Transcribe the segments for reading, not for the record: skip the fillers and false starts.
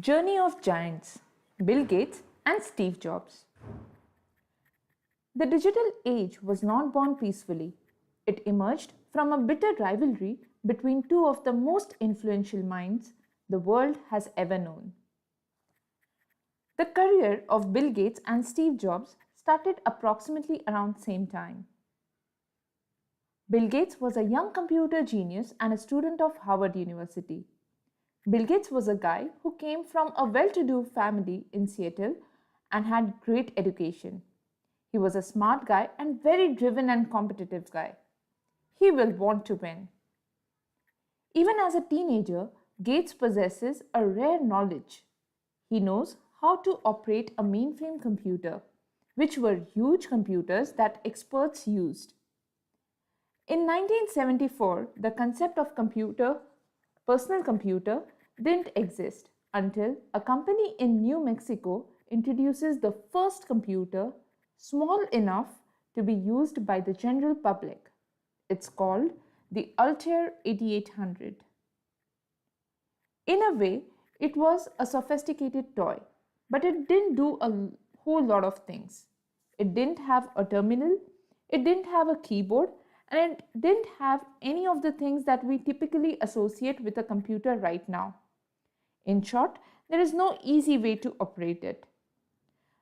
Journey of Giants, Bill Gates and Steve Jobs. The digital age was not born peacefully. It emerged from a bitter rivalry between two of the most influential minds the world has ever known. The career of Bill Gates and Steve Jobs started approximately around the same time. Bill Gates was a young computer genius and a student of Harvard University. Bill Gates was a guy who came from a well-to-do family in Seattle and had great education. He was a smart guy and very driven and competitive guy. He will want to win. Even as a teenager, Gates possesses a rare knowledge. He knows how to operate a mainframe computer, which were huge computers that experts used. In 1974, the concept of personal computer, didn't exist until a company in New Mexico introduces the first computer small enough to be used by the general public. It's called the Altair 8800. In a way, it was a sophisticated toy, but it didn't do a whole lot of things. It didn't have a terminal, it didn't have a keyboard, and it didn't have any of the things that we typically associate with a computer right now. In short, there is no easy way to operate it.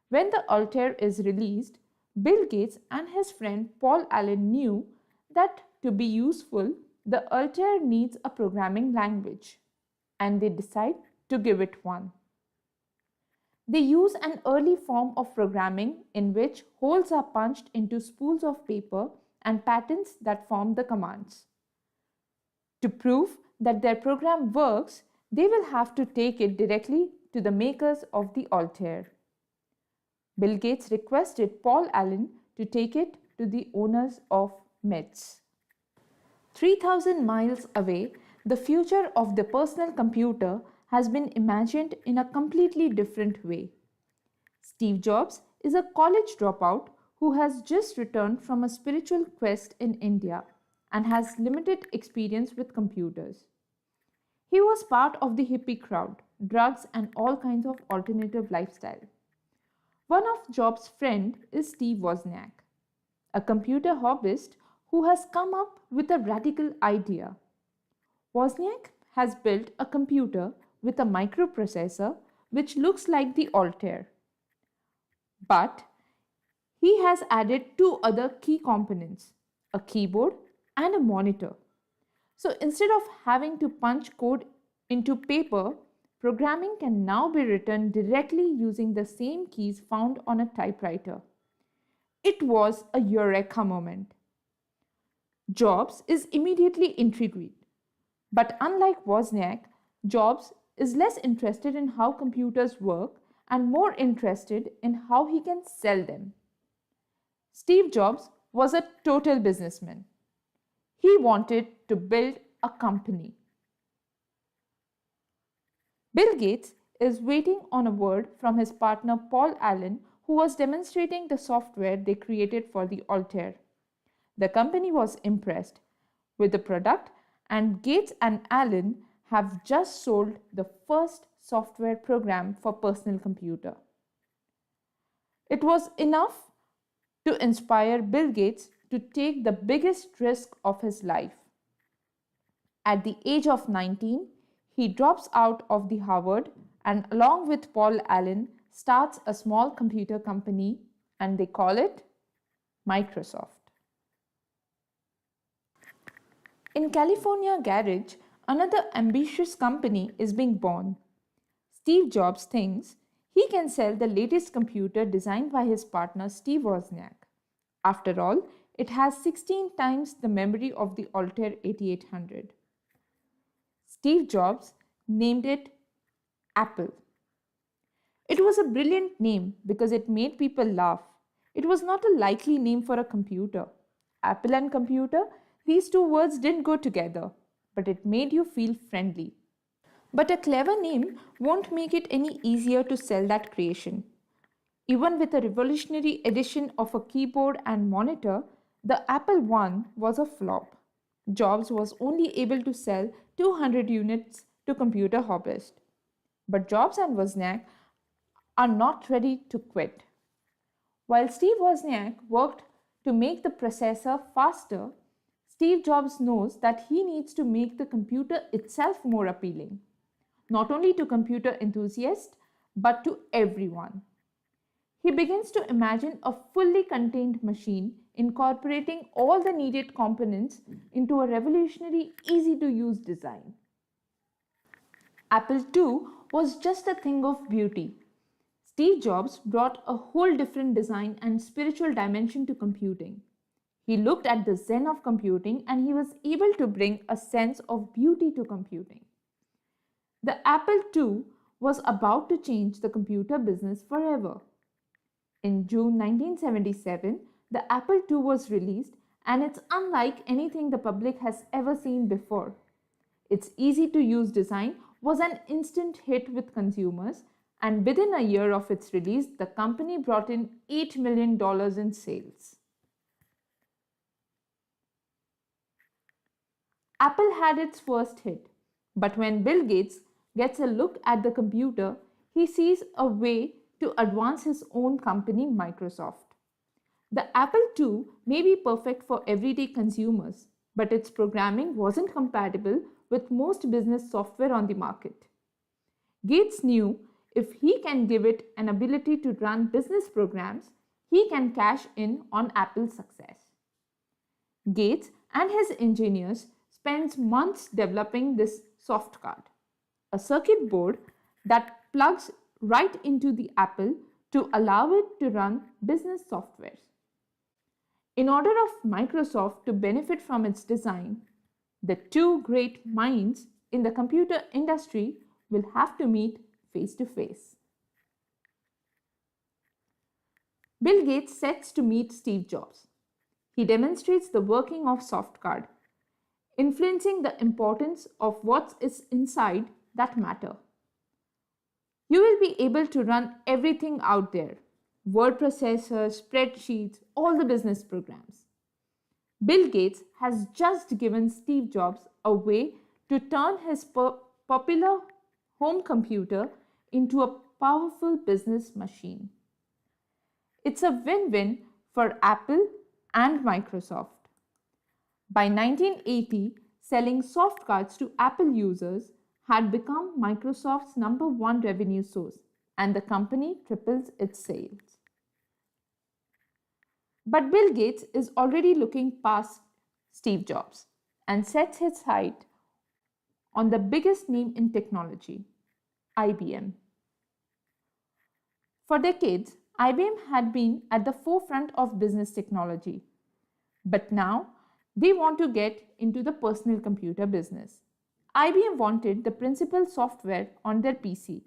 When the Altair is released, Bill Gates and his friend Paul Allen knew that to be useful, the Altair needs a programming language, and they decide to give it one. They use an early form of programming in which holes are punched into spools of paper and patterns that form the commands. To prove that their program works, they will have to take it directly to the makers of the Altair. Bill Gates requested Paul Allen to take it to the owners of MITS. 3,000 miles away, the future of the personal computer has been imagined in a completely different way. Steve Jobs is a college dropout who has just returned from a spiritual quest in India and has limited experience with computers. He was part of the hippie crowd, drugs and all kinds of alternative lifestyle. One of Jobs' friends is Steve Wozniak, a computer hobbyist who has come up with a radical idea. Wozniak has built a computer with a microprocessor which looks like the Altair. But he has added two other key components, a keyboard and a monitor. So instead of having to punch code into paper, programming can now be written directly using the same keys found on a typewriter. It was a eureka moment. Jobs is immediately intrigued. But unlike Wozniak, Jobs is less interested in how computers work and more interested in how he can sell them. Steve Jobs was a total businessman. He wanted to build a company. Bill Gates is waiting on a word from his partner Paul Allen, who was demonstrating the software they created for the Altair. The company was impressed with the product, and Gates and Allen have just sold the first software program for personal computer. It was enough to inspire Bill Gates to take the biggest risk of his life. At the age of 19, he drops out of the Harvard and along with Paul Allen starts a small computer company, and they call it Microsoft. In California garage, another ambitious company is being born. Steve Jobs thinks he can sell the latest computer designed by his partner Steve Wozniak. After all, it has 16 times the memory of the Altair 8800. Steve Jobs named it Apple. It was a brilliant name because it made people laugh. It was not a likely name for a computer. Apple and computer, these two words didn't go together, but it made you feel friendly. But a clever name won't make it any easier to sell that creation. Even with a revolutionary addition of a keyboard and monitor, the Apple I was a flop. Jobs was only able to sell 200 units to computer hobbyists. But Jobs and Wozniak are not ready to quit. While Steve Wozniak worked to make the processor faster, Steve Jobs knows that he needs to make the computer itself more appealing, not only to computer enthusiasts, but to everyone. He begins to imagine a fully contained machine incorporating all the needed components into a revolutionary, easy to use design. Apple II was just a thing of beauty. Steve Jobs brought a whole different design and spiritual dimension to computing. He looked at the zen of computing and he was able to bring a sense of beauty to computing. The Apple II was about to change the computer business forever. In June 1977, the Apple II was released and it's unlike anything the public has ever seen before. Its easy to use design was an instant hit with consumers, and within a year of its release, the company brought in $8 million in sales. Apple had its first hit, but when Bill Gates gets a look at the computer, he sees a way to advance his own company, Microsoft. The Apple II may be perfect for everyday consumers, but its programming wasn't compatible with most business software on the market. Gates knew if he can give it an ability to run business programs, he can cash in on Apple's success. Gates and his engineers spent months developing this soft card, a circuit board that plugs right into the Apple to allow it to run business software. In order of Microsoft to benefit from its design, the two great minds in the computer industry will have to meet face to face. Bill Gates sets to meet Steve Jobs. He demonstrates the working of soft card, influencing the importance of what is inside that matter. You will be able to run everything out there: word processors, spreadsheets, all the business programs. Bill Gates has just given Steve Jobs a way to turn his popular home computer into a powerful business machine. It's a win-win for Apple and Microsoft. By 1980, selling soft cards to Apple users had become Microsoft's number one revenue source, and the company triples its sales. But Bill Gates is already looking past Steve Jobs and sets his sight on the biggest name in technology, IBM. For decades, IBM had been at the forefront of business technology, but now they want to get into the personal computer business. IBM wanted the principal software on their PC.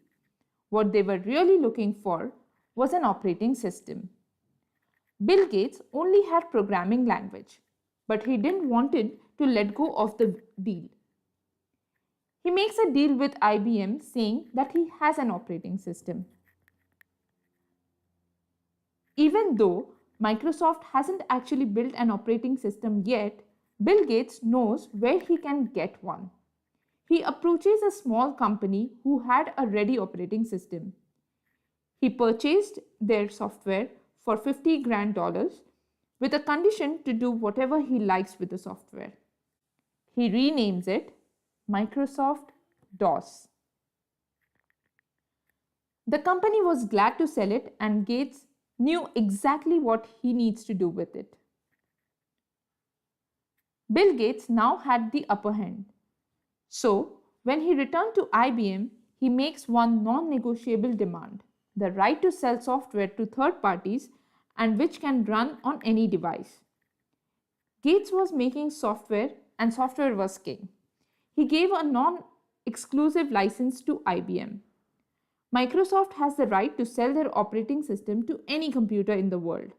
What they were really looking for was an operating system. Bill Gates only had programming language, but he didn't want it to let go of the deal. He makes a deal with IBM saying that he has an operating system. Even though Microsoft hasn't actually built an operating system yet, Bill Gates knows where he can get one. He approaches a small company who had a ready operating system. He purchased their software for $50,000 with a condition to do whatever he likes with the software. He renames it Microsoft DOS. The company was glad to sell it, and Gates knew exactly what he needs to do with it. Bill Gates now had the upper hand. So, when he returned to IBM, he makes one non-negotiable demand: the right to sell software to third parties and which can run on any device. Gates was making software and software was king. He gave a non-exclusive license to IBM. Microsoft has the right to sell their operating system to any computer in the world.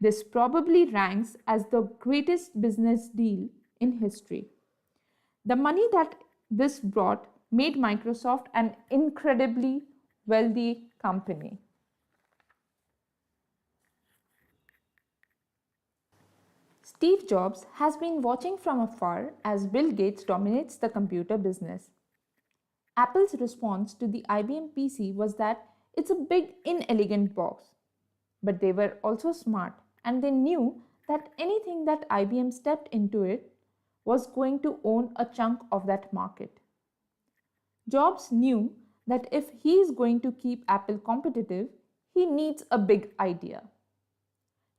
This probably ranks as the greatest business deal in history. The money that this brought made Microsoft an incredibly wealthy company. Steve Jobs has been watching from afar as Bill Gates dominates the computer business. Apple's response to the IBM PC was that it's a big, inelegant box. But they were also smart and they knew that anything that IBM stepped into it was going to own a chunk of that market. Jobs knew that if he is going to keep Apple competitive, he needs a big idea.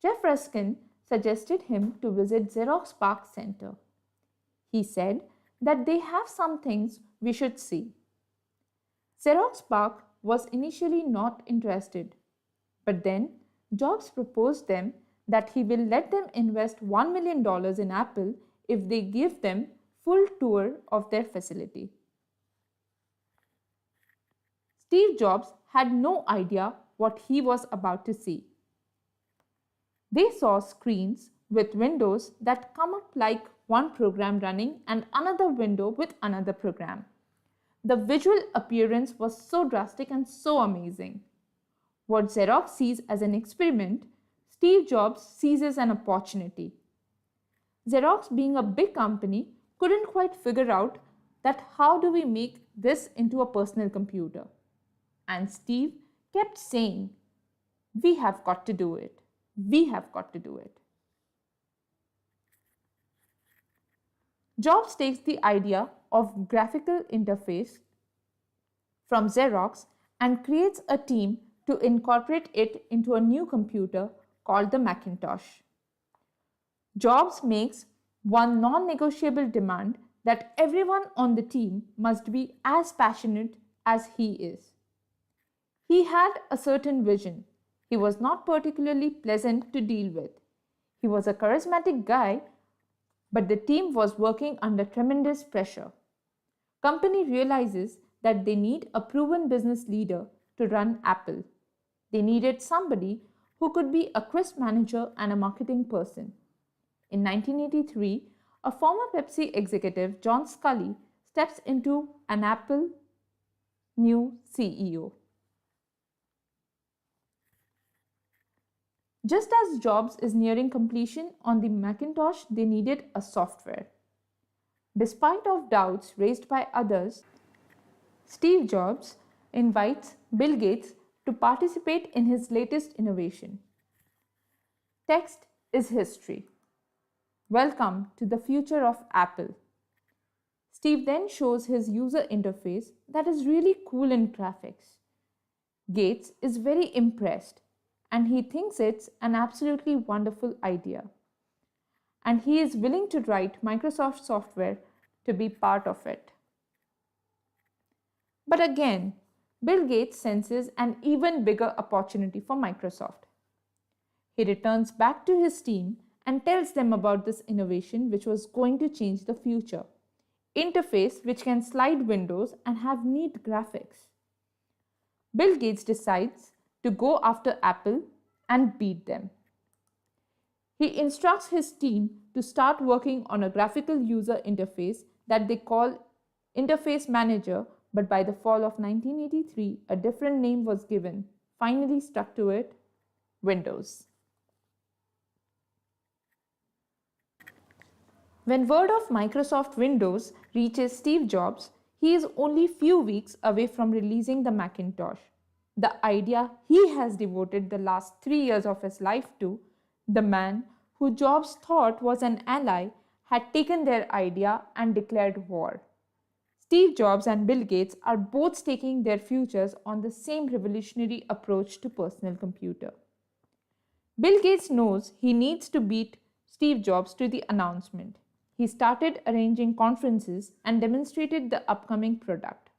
Jeff Ruskin suggested him to visit Xerox PARC Center. He said that they have some things we should see. Xerox PARC was initially not interested, but then Jobs proposed them that he will let them invest $1 million in Apple if they give them full tour of their facility. Steve Jobs had no idea what he was about to see. They saw screens with windows that come up like one program running and another window with another program. The visual appearance was so drastic and so amazing. What Xerox sees as an experiment, Steve Jobs sees as an opportunity. Xerox, being a big company, couldn't quite figure out that how do we make this into a personal computer. And Steve kept saying, "We have got to do it. We have got to do it." Jobs takes the idea of graphical interface from Xerox and creates a team to incorporate it into a new computer called the Macintosh. Jobs makes one non-negotiable demand that everyone on the team must be as passionate as he is. He had a certain vision. He was not particularly pleasant to deal with. He was a charismatic guy, but the team was working under tremendous pressure. Company realizes that they need a proven business leader to run Apple. They needed somebody who could be a crisp manager and a marketing person. In 1983, a former Pepsi executive, John Sculley, steps into an Apple new CEO. Just as Jobs is nearing completion on the Macintosh, they needed a software. Despite of doubts raised by others, Steve Jobs invites Bill Gates to participate in his latest innovation. Text is history. Welcome to the future of Apple. Steve then shows his user interface that is really cool in graphics. Gates is very impressed and he thinks it's an absolutely wonderful idea. And he is willing to write Microsoft software to be part of it. But again, Bill Gates senses an even bigger opportunity for Microsoft. He returns back to his team and tells them about this innovation which was going to change the future. Interface which can slide windows and have neat graphics. Bill Gates decides to go after Apple and beat them. He instructs his team to start working on a graphical user interface that they call Interface Manager, but by the fall of 1983, a different name was given, finally stuck to it, Windows. When word of Microsoft Windows reaches Steve Jobs, he is only few weeks away from releasing the Macintosh. The idea he has devoted the last 3 years of his life to, the man who Jobs thought was an ally, had taken their idea and declared war. Steve Jobs and Bill Gates are both staking their futures on the same revolutionary approach to personal computer. Bill Gates knows he needs to beat Steve Jobs to the announcement. He started arranging conferences and demonstrated the upcoming product.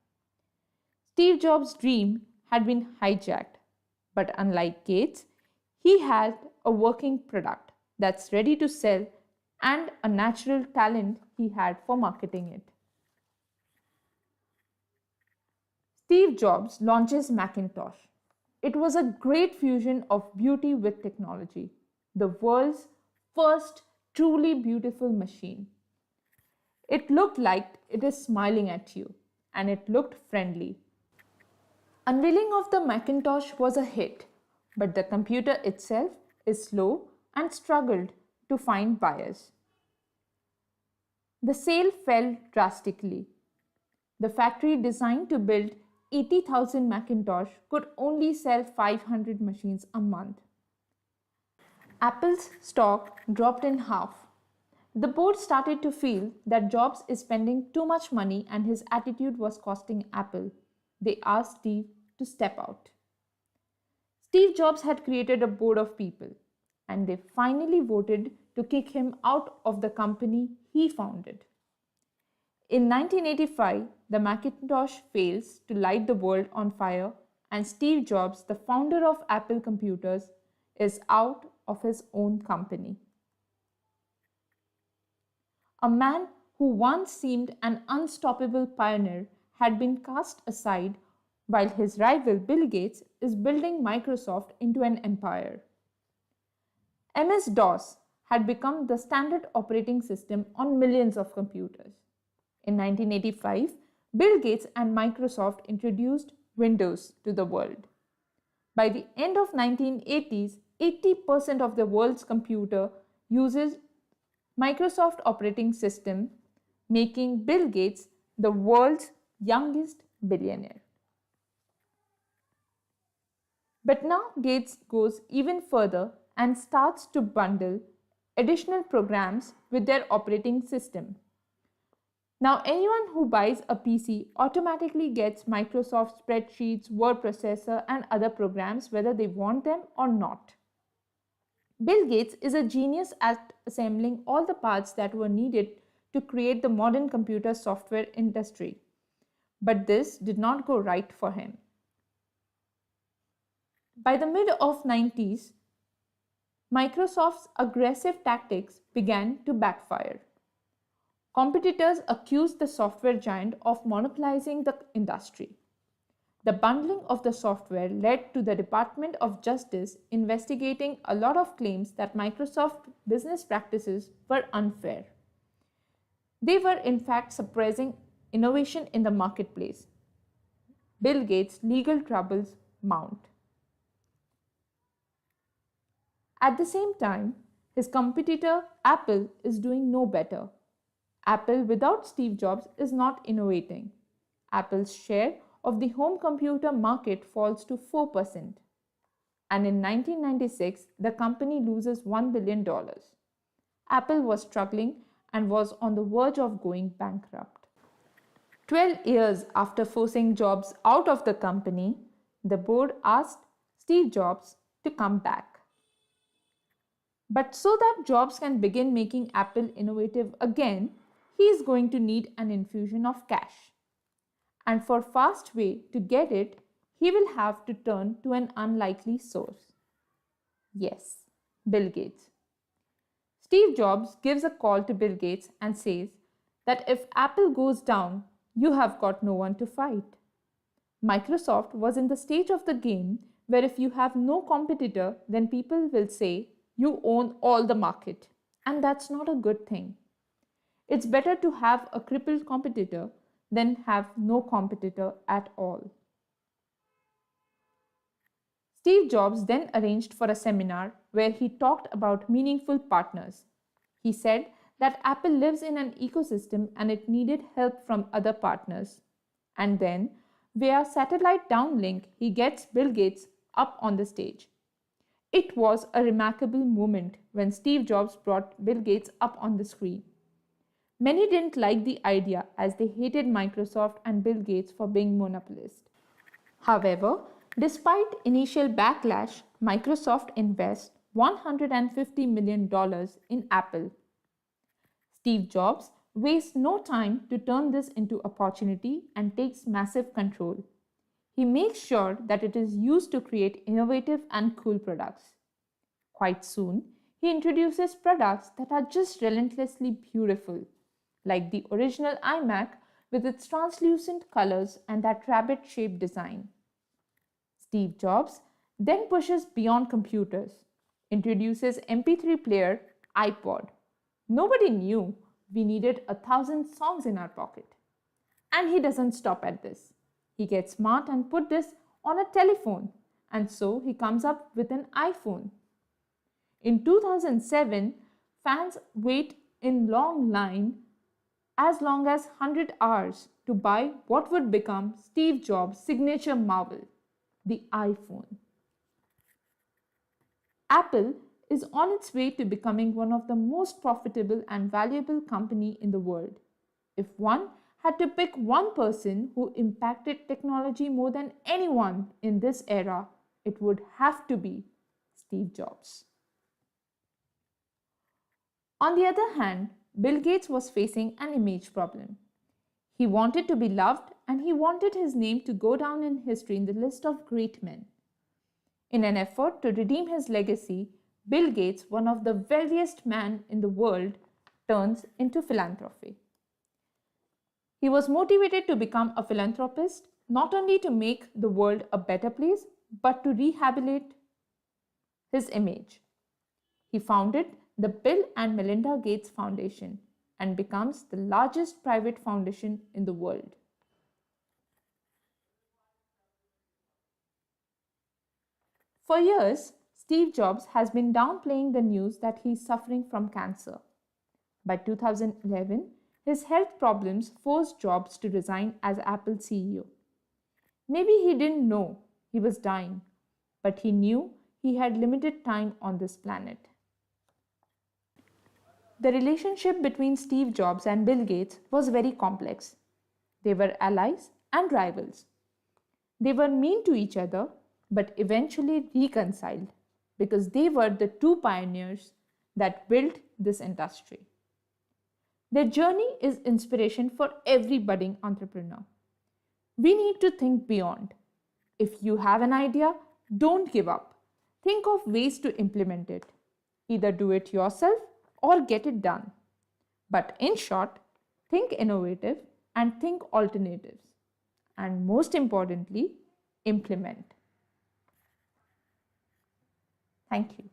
Steve Jobs' dream had been hijacked, but unlike Gates, he had a working product that's ready to sell and a natural talent he had for marketing it. Steve Jobs launches Macintosh. It was a great fusion of beauty with technology, the world's first truly beautiful machine. It looked like it is smiling at you, and it looked friendly. Unveiling of the Macintosh was a hit, but the computer itself is slow and struggled to find buyers. The sale fell drastically. The factory designed to build 80,000 Macintosh could only sell 500 machines a month. Apple's stock dropped in half. The board started to feel that Jobs is spending too much money and his attitude was costing Apple. They asked Steve to step out. Steve Jobs had created a board of people, and they finally voted to kick him out of the company he founded. In 1985, the Macintosh fails to light the world on fire, and Steve Jobs, the founder of Apple Computers, is out of his own company. A man who once seemed an unstoppable pioneer had been cast aside while his rival Bill Gates is building Microsoft into an empire. MS-DOS had become the standard operating system on millions of computers. In 1985, Bill Gates and Microsoft introduced Windows to the world. By the end of 1980s, 80% of the world's computer uses Microsoft operating system, making Bill Gates the world's youngest billionaire. But now Gates goes even further and starts to bundle additional programs with their operating system. Now anyone who buys a PC automatically gets Microsoft spreadsheets, word processor and other programs whether they want them or not. Bill Gates is a genius at assembling all the parts that were needed to create the modern computer software industry. But this did not go right for him. By the mid of 90s, Microsoft's aggressive tactics began to backfire. Competitors accused the software giant of monopolizing the industry. The bundling of the software led to the Department of Justice investigating a lot of claims that Microsoft business practices were unfair. They were in fact suppressing innovation in the marketplace. Bill Gates' legal troubles mount. At the same time, his competitor Apple is doing no better. Apple without Steve Jobs is not innovating. Apple's share of the home computer market falls to 4%. And in 1996, the company loses $1 billion. Apple was struggling and was on the verge of going bankrupt. 12 years after forcing Jobs out of the company, the board asked Steve Jobs to come back. But so that Jobs can begin making Apple innovative again, he is going to need an infusion of cash. And for a fast way to get it, he will have to turn to an unlikely source. Yes, Bill Gates. Steve Jobs gives a call to Bill Gates and says that if Apple goes down, you have got no one to fight. Microsoft was in the stage of the game where if you have no competitor, then people will say you own all the market. And that's not a good thing. It's better to have a crippled competitor than have no competitor at all. Steve Jobs then arranged for a seminar where he talked about meaningful partners. He said that Apple lives in an ecosystem and it needed help from other partners. And then, via satellite downlink, he gets Bill Gates up on the stage. It was a remarkable moment when Steve Jobs brought Bill Gates up on the screen. Many didn't like the idea as they hated Microsoft and Bill Gates for being monopolists. However, despite initial backlash, Microsoft invests $150 million in Apple. Steve Jobs wastes no time to turn this into opportunity and takes massive control. He makes sure that it is used to create innovative and cool products. Quite soon, he introduces products that are just relentlessly beautiful, like the original iMac with its translucent colors and that rabbit-shaped design. Steve Jobs then pushes beyond computers, introduces MP3 player, iPod. Nobody knew we needed 1,000 songs in our pocket. And he doesn't stop at this. He gets smart and put this on a telephone, and so he comes up with an iPhone. In 2007, fans wait in long line as long as 100 hours to buy what would become Steve Jobs' signature marvel, the iPhone. Apple is on its way to becoming one of the most profitable and valuable company in the world. If one had to pick one person who impacted technology more than anyone in this era, it would have to be Steve Jobs. On the other hand, Bill Gates was facing an image problem. He wanted to be loved and he wanted his name to go down in history in the list of great men. In an effort to redeem his legacy, Bill Gates, one of the wealthiest men in the world, turns into philanthropy. He was motivated to become a philanthropist not only to make the world a better place but to rehabilitate his image. He founded the Bill and Melinda Gates Foundation and becomes the largest private foundation in the world. For years, Steve Jobs has been downplaying the news that he is suffering from cancer. By 2011, his health problems forced Jobs to resign as Apple CEO. Maybe he didn't know he was dying, but he knew he had limited time on this planet. The relationship between Steve Jobs and Bill Gates was very complex. They were allies and rivals. They were mean to each other, but eventually reconciled because they were the two pioneers that built this industry. Their journey is inspiration for every budding entrepreneur. We need to think beyond. If you have an idea, don't give up. Think of ways to implement it. Either do it yourself or get it done. But in short, think innovative and think alternatives. And most importantly, implement. Thank you.